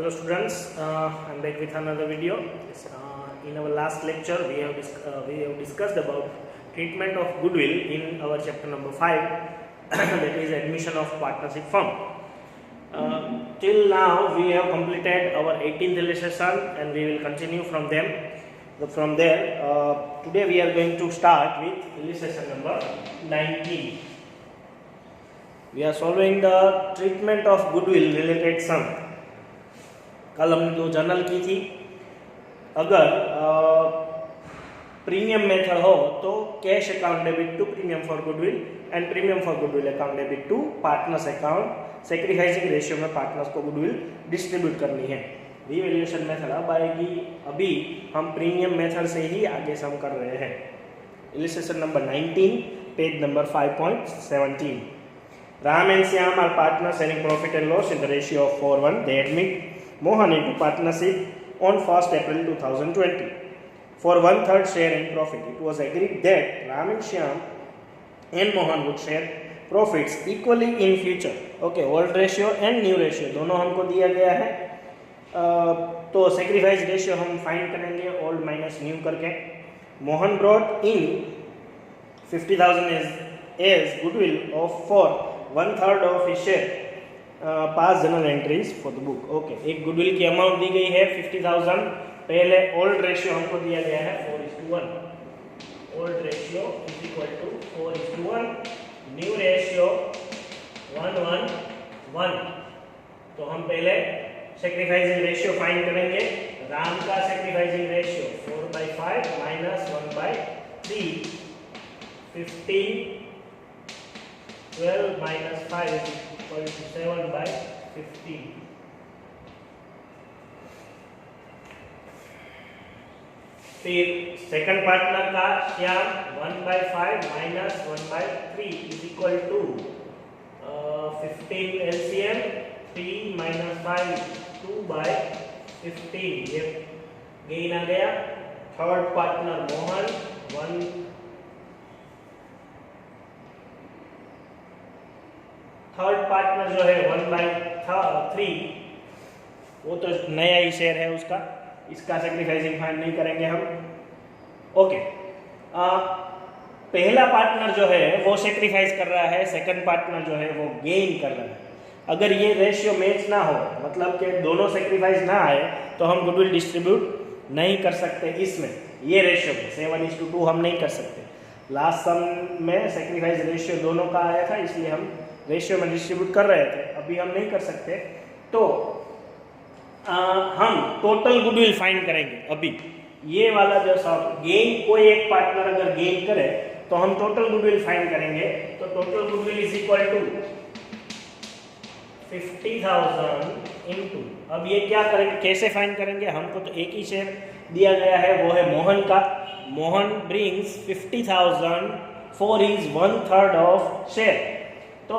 Hello students, I'm back with another video. In our last lecture we have discussed about treatment of goodwill in our chapter number 5 that is admission of partnership firm. Till now we have completed our 18th illustration and we will continue from there. Today we are going to start with illustration number 19. We are solving the treatment of goodwill related sum. कल हमने जो journal की थी, अगर premium method हो तो cash account debit to premium for goodwill and premium for goodwill account debit to partners account, sacrificing ratio में partners को गुडविल डिस्ट्रीब्यूट करनी है. रीवैल्यूएशन मेथड अब आएगी. अभी हम प्रीमियम मेथड से ही आगे सम कर रहे हैं. Illustration number 19, page number 5.17. Ram and Shyam are partners sharing profit and loss in the ratio of 4:1. They admit Mohan into partnership on 1st April 2020 for 1/3 share in profit. It was agreed that Ram and Shyam and Mohan would share profits equally in future. Okay, old ratio and new ratio दोनों हमको दिया गया है. तो sacrifice ratio हम find करेंगे old minus new करके. Mohan brought in 50,000 as goodwill of for 1/3 of his share. Pass journal entries for the book. Okay, एक गुडविल की अमाउंट दी गई है 50,000. पहले ओल्ड रेशियो हमको दिया गया है 4:1. Old ratio is equal to 4:1. New ratio 1:1. तो हम पहले सेक्रीफाइसिंग रेशियो फाइंड करेंगे. राम का sacrificing ratio 4/5 minus 1/3. 15 12 minus 5 is equal to 7/15. फिर सेकंड पार्टनर का क्या 1/5 minus 1/3 is equal to 15 LCM 3 minus 5 2/15. ये गेन आ गया. Third partner Mohan third partner जो है 1/3 वो तो नया ही शेयर है उसका. इसका सेक्रीफाइसिंग फाइंड नहीं करेंगे हम. ओके, पहला पार्टनर जो है वो सेक्रीफाइस कर रहा है, सेकंड पार्टनर जो है वो गेन कर रहा है. अगर ये रेशियो मैच ना हो, मतलब कि दोनों सेक्रीफाइस ना आए, तो हम गुडविल डिस्ट्रीब्यूट नहीं कर सकते. इसमें ये रेशियो में 7:2 हम नहीं कर सकते. लास्ट सम में सेक्रीफाइस रेशियो दोनों का आया था, इसलिए हम रेशियो में डिस्ट्रीब्यूट कर रहे थे. अभी हम नहीं कर सकते. तो हम टोटल गुडविल फाइंड करेंगे. अभी ये वाला जो सब गेन, कोई एक पार्टनर अगर गेन करे तो हम टोटल गुडविल फाइंड करेंगे. तो total goodwill is equal to 50,000 into. अब ये क्या करेंगे, कैसे फाइंड करेंगे? हमको तो एक ही शेयर दिया गया है, वो है मोहन का. Mohan brings 50,000 for his 1/3 of share. तो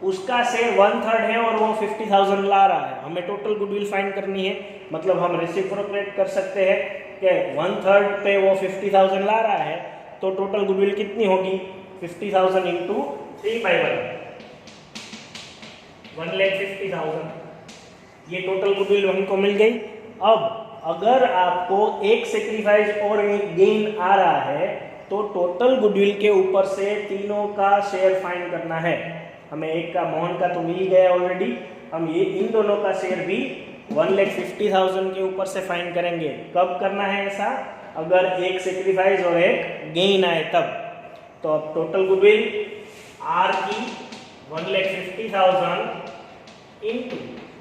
उसका शेयर 1/3 है और वो 50,000 ला रहा है. हमें टोटल गुडविल फाइंड करनी है. मतलब हम रेसिप्रोकेट कर सकते हैं कि 1/3 पे वो 50,000 ला रहा है, तो टोटल गुडविल कितनी होगी? 50,000 इंटू 3/1 1,50,000. ये टोटल गुडविल हमको मिल गई. अब अगर आपको एक सेक्रीफाइस और एक गेन आ रहा है, तो टोटल गुडविल के ऊपर से तीनों का शेयर फाइंड करना है. हमें एक का मोहन का तो मिल गया ऑलरेडी. हम ये इन दोनों का शेयर भी 1,50,000 के ऊपर से फाइंड करेंगे. कब करना है ऐसा? अगर एक सेक्रीफाइस और एक गेन आए तब. तो अब टोटल गुडविल आर की 1,50,000 इंटू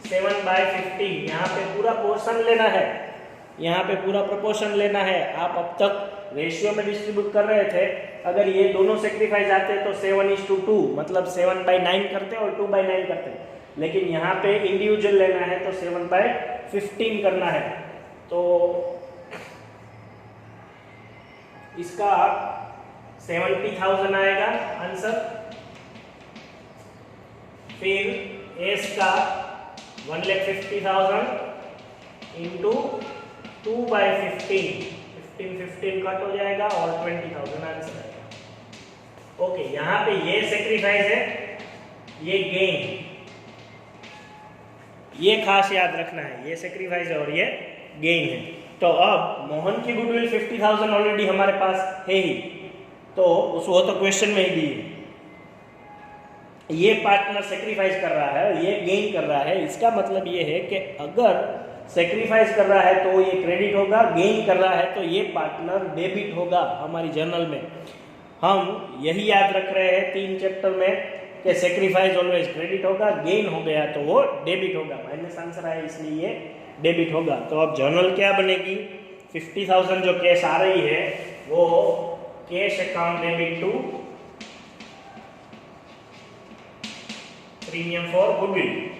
7/15. यहाँ पे पूरा पोर्शन लेना है, यहाँ पे पूरा प्रोपोर्शन लेना है. आप अब तक रेशियो में डिस्ट्रीब्यूट कर रहे थे. अगर ये दोनों सेक्रीफाइस आते तो 7:2 मतलब 7/9 करते और 2/9 करते. लेकिन यहाँ पे इंडिविजुअल लेना है तो 7/15 करना है. तो इसका 70,000 आएगा आंसर. फिर एस का 1,50,000 इंटू 2/15. 15 कट हो जाएगा और 20,000 आंसर आएगा. ओके, यहाँ पे ये सेक्रीफाइस है, ये गेन. ये खास याद रखना है, ये सेक्रीफाइस है और ये गेन है। तो अब मोहन की गुडविल 50,000 ऑलरेडी हमारे पास है ही, तो वो तो क्वेश्चन में ही दी है। ये पार्टनर सेक्रीफाइस कर रहा है, ये गेन कर रहा है, इसका मतलब ये है कि अगर सेक्रीफाइस कर रहा है तो ये क्रेडिट होगा, गेन कर रहा है तो ये पार्टनर डेबिट होगा। हमारी जर्नल में हम यही याद रख रहे हैं 3 चैप्टर में कि सेक्रीफाइस ऑलवेज क्रेडिट होगा, गेन हो गया तो वो डेबिट होगा। माइनस आंसर आया इसलिए ये डेबिट होगा। तो अब जर्नल क्या बनेगी, 50,000 जो कैश आ रही है वो cash account debit to premium for goodwill.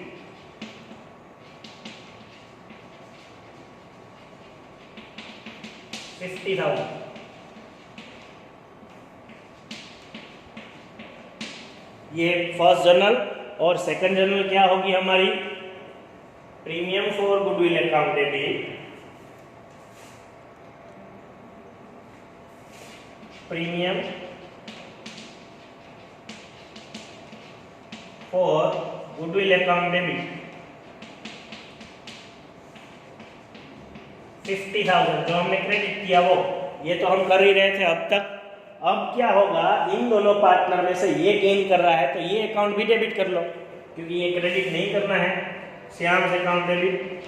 ये फर्स्ट जर्नल। और सेकंड जर्नल क्या होगी हमारी, premium for goodwill account debit, premium for goodwill account debit 50,000 जो हमने क्रेडिट किया वो, ये तो हम कर ही रहे थे अब तक। अब क्या होगा, इन दोनों पार्टनर में से ये गेन कर रहा है तो ये अकाउंट भी डेबिट कर लो, क्योंकि ये क्रेडिट नहीं करना है। श्याम से अकाउंट डेबिट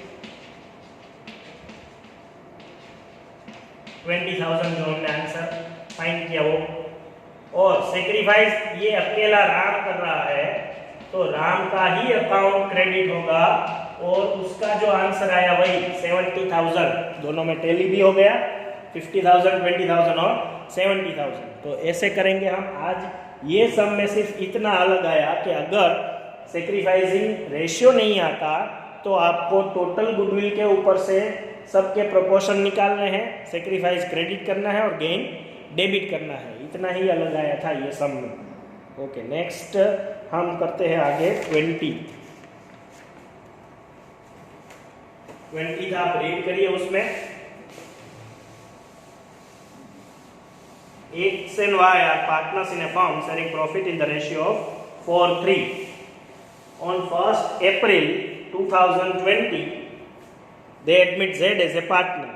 20,000 जो हमने आंसर फाइंड किया वो। और सेक्रीफाइस ये अकेला राम कर रहा है तो राम का ही अकाउंट क्रेडिट होगा और उसका जो आंसर आया वही 70,000, दोनों में टैली भी हो गया, 50,000, 20,000 और 70,000। तो ऐसे करेंगे हम आज। ये सब में सिर्फ इतना अलग आया कि अगर सेक्रीफाइसिंग रेशियो नहीं आता तो आपको टोटल गुडविल के ऊपर से सबके प्रोपोर्शन निकालने हैं, सेक्रीफाइस क्रेडिट करना है और गेन डेबिट करना है। इतना ही अलग आया था ये सब में। ओके, नेक्स्ट हम करते हैं आगे 20 था, आप रीड करिए। उसमें X and Y are partners in a firm sharing profit in the ratio of 4:3. On 1st April 2020, they admit Z as a partner.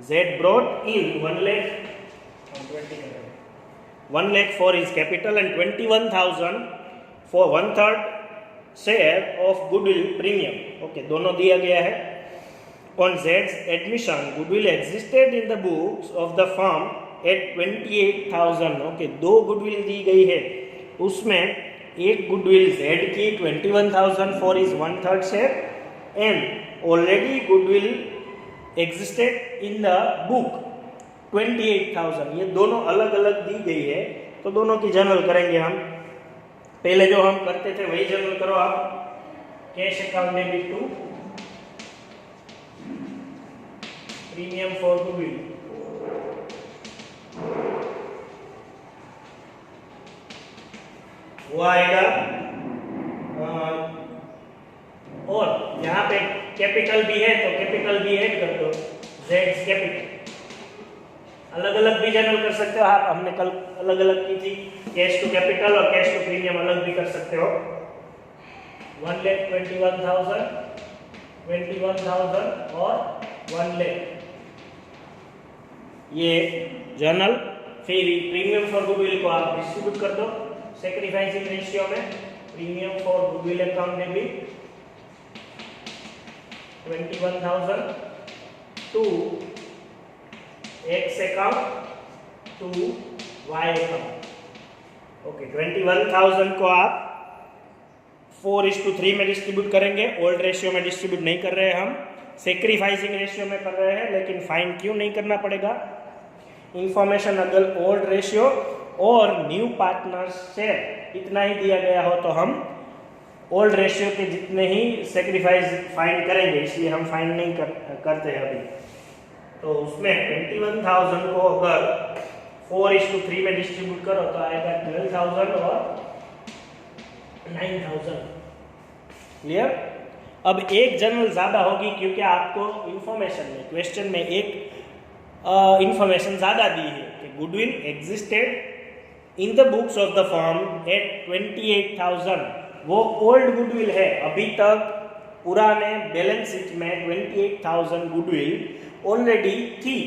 Z brought in 1 lakh for his capital and 21,000 for 1/3 share of goodwill premium. Okay, दोनों दिया गया है। On Z's admission, goodwill existed in the books of the firm at 28,000. Okay, 2 goodwill दी गई है, उसमें एक goodwill Z की 21,000 for is 1/3 share and already goodwill existed in the book 28,000। ये दोनों अलग अलग दी गई है तो दोनों की जर्नल करेंगे हम। पहले जो हम करते थे वही जर्नल करो आप। Cash account debit to premium for goodwill, वो आएगा। और यहाँ पे कैपिटल भी है तो कैपिटल भी ऐड कर दो, Z कैपिटल। अलग अलग भी जनरल कर सकते हो आप, हमने कल अलग अलग की थी, कैश टू कैपिटल और कैश टू प्रीमियम अलग भी कर सकते हो। 1,21,000, 21,000 और 1 लाख ये जर्नल। फिर प्रीमियम फॉर गुडविल को आप डिस्ट्रीब्यूट कर दो सेक्रीफाइसिंग रेशियो में। Premium for goodwill account debit 21,000 to X account to Y account. Okay, 21,000 को आप 4:3 में डिस्ट्रीब्यूट करेंगे। ओल्ड रेशियो में डिस्ट्रीब्यूट नहीं कर रहे हैं हम, सेक्रीफाइसिंग रेशियो में कर रहे हैं, लेकिन फाइन क्यों नहीं करना पड़ेगा। इंफॉर्मेशन अगर ओल्ड रेशियो और न्यू पार्टनर्स शेयर इतना ही दिया गया हो तो हम ओल्ड रेशियो के जितने ही सेक्रीफाइस फाइंड करेंगे, इसलिए हम फाइंड नहीं करते हैं अभी। तो उसमें 21,000 को अगर 4:3 में डिस्ट्रीब्यूट करो तो आएगा 12,000 और 9,000। क्लियर। अब एक जर्नल ज़्यादा होगी क्योंकि आपको इंफॉर्मेशन में क्वेश्चन में एक इंफॉर्मेशन ज़्यादा दी है कि goodwill existed in the books of the firm at 28,000। वो ओल्ड गुडविल है, अभी तक पुराने बैलेंस शीट में 28,000 गुडविल ऑलरेडी थी।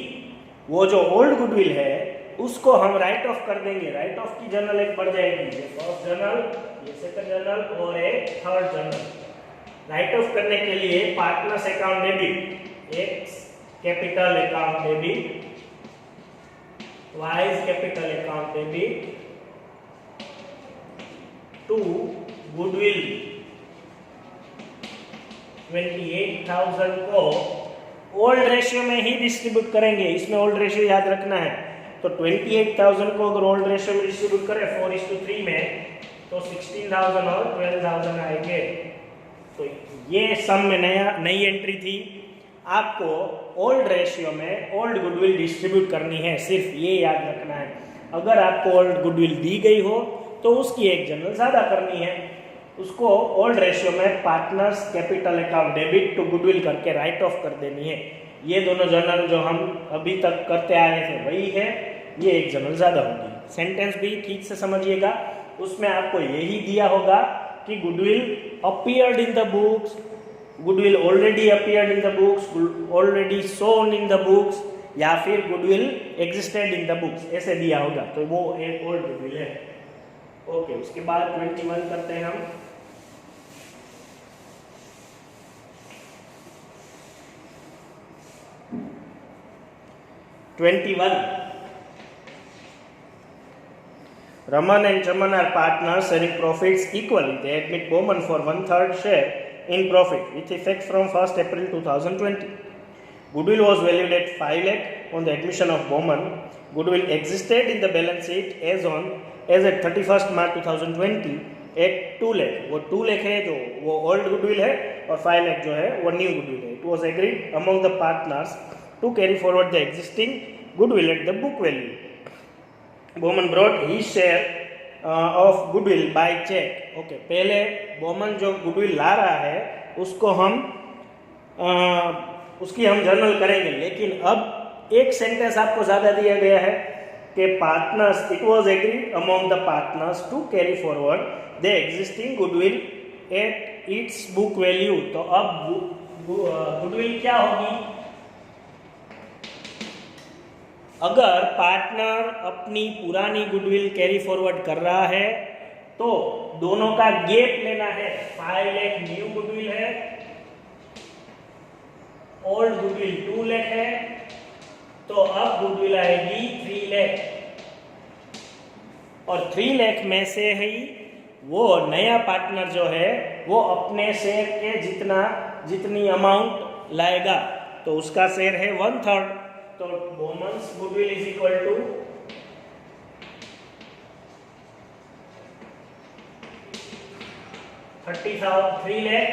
वो जो ओल्ड गुडविल है उसको हम राइट ऑफ कर देंगे। राइट ऑफ की जर्नल एक बढ़ जाएगी, ये फर्स्ट जर्नल, ये सेकंड जर्नल और एक थर्ड जर्नल। राइट ऑफ करने के लिए partners account debit, X capital account debit, Y capital account debit to goodwill 28,000 को ओल्ड रेशियो में ही डिस्ट्रीब्यूट करेंगे। इसमें ओल्ड रेशियो याद रखना है। तो 28,000 को अगर ओल्ड रेशियो में डिस्ट्रीब्यूट करें 4:3 में, तो 16,000 और 12,000 आएंगे। तो ये सम में नई एंट्री थी। आपको ओल्ड रेशियो में ओल्ड गुडविल डिस्ट्रीब्यूट करनी है, सिर्फ ये याद रखना है। अगर आपको ओल्ड गुडविल दी गई हो तो उसकी एक जर्नल ज़्यादा करनी है, उसको ओल्ड रेशियो में partners capital account debit to goodwill करके राइट ऑफ कर देनी है। ये दोनों जर्नल जो हम अभी तक करते आए थे वही है, ये एक जर्नल ज़्यादा होगी। सेंटेंस भी ठीक से समझिएगा, उसमें आपको यही दिया होगा कि goodwill appeared in the books, goodwill already appeared in the books, already shown in the books, या फिर goodwill existed in the books, ऐसे दिया होगा। तो वो एक ओल्ड गुडविल है। ओके, उसके बाद 21 करते हैं हम। Raman and Chaman are partners sharing profits equally. They admit Bowman for 1/3 share in profit with effect from 1st April 2020. Goodwill was valued at 5 lakh on the admission of Bowman. Goodwill existed in the balance sheet as at 31st March 2020 at 2 lakh. वो 2 lakh है जो वो old goodwill है और 5 lakh जो है वो new goodwill है. It was agreed among the partners to carry forward the existing goodwill at the book value. Bowman brought his share of goodwill by check. Okay, पहले Bowman जो goodwill ला रहा है उसको हम उसकी हम जर्नल करेंगे, लेकिन अब एक सेंटेंस आपको ज़्यादा दिया गया है कि partners, it was agreed among the partners to carry forward the existing goodwill at its book value. तो अब गुडविल क्या होगी? अगर पार्टनर अपनी पुरानी गुडविल कैरी फॉरवर्ड कर रहा है तो दोनों का गैप लेना है। 5 लाख न्यू गुडविल है, ओल्ड गुडविल 2 लाख है, तो अब गुडविल आएगी 3 लाख, और 3 लाख में से ही वो नया पार्टनर जो है वो अपने शेयर के जितनी अमाउंट लाएगा, तो उसका शेयर है 1/3। तो Boman's goodwill is equal to 3 lakh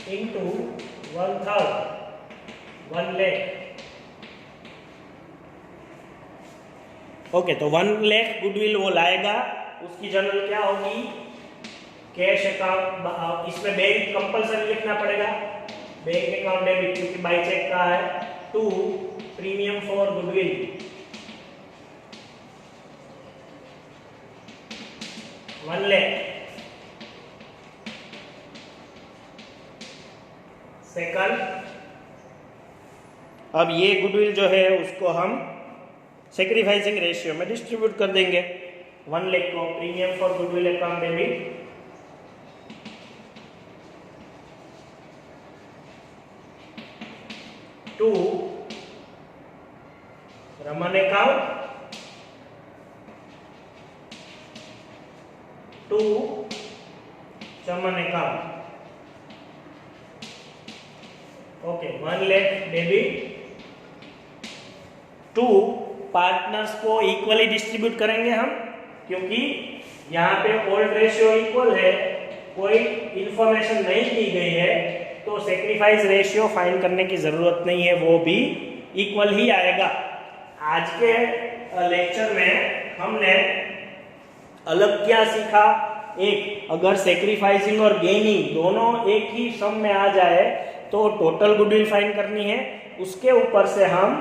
into 1/3, 1 lakh. Okay, तो 1 लाख गुडविल वो लाएगा, उसकी जर्नल क्या होगी? Cash account. इसमें बैंक कंपल्सरी लिखना पड़ेगा, बैंक अकाउंट डेबिट, क्योंकि बाई चेक का है, to premium for goodwill, one lakh. Second, अब ये गुडविल जो है उसको हम सेक्रीफाइसिंग रेशियो में डिस्ट्रीब्यूट कर देंगे। 1 लाख को premium for goodwill account debit to Raman account to Chaman account. Okay, 1 lakh debit to partners को इक्वली डिस्ट्रीब्यूट करेंगे हम, क्योंकि यहाँ पे ओल्ड रेशियो इक्वल है, कोई इंफॉर्मेशन नहीं दी गई है, तो सेक्रीफाइस रेशियो फाइंड करने की जरूरत नहीं है, वो भी इक्वल ही आएगा। आज के लेक्चर में हमने अलग क्या सीखा? एक, अगर सेक्रीफाइसिंग और गेनिंग दोनों एक ही सम में आ जाए तो टोटल गुडविल फाइंड करनी है। उसके ऊपर से हम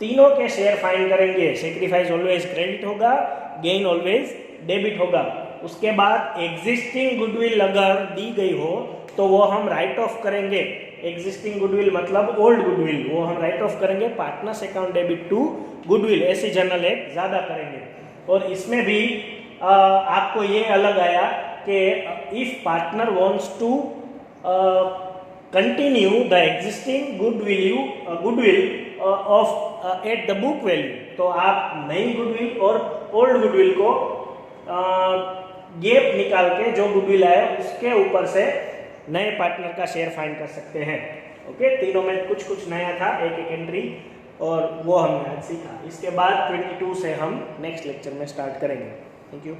तीनों के शेयर फाइंड करेंगे। सेक्रीफाइस ऑलवेज क्रेडिट होगा, गेन ऑलवेज डेबिट होगा। उसके बाद एग्जिस्टिंग गुडविल अगर दी गई हो तो वो हम राइट ऑफ करेंगे। एग्जिस्टिंग गुडविल मतलब ओल्ड गुडविल, वो हम राइट ऑफ करेंगे partners account debit to goodwill, ऐसी जनरल एक ज़्यादा करेंगे। और इसमें भी आपको ये अलग आया कि if partner wants to continue the existing goodwill off at the book value, तो आप नई गुडविल और ओल्ड गुडविल को गैप निकाल के जो गुडविल आए उसके ऊपर से नए पार्टनर का शेयर फाइंड कर सकते हैं। ओके, तीनों में कुछ कुछ नया था, एक एक एंट्री, और वो हमने आज सीखा। इसके बाद 22 से हम नेक्स्ट लेक्चर में स्टार्ट करेंगे। Thank you.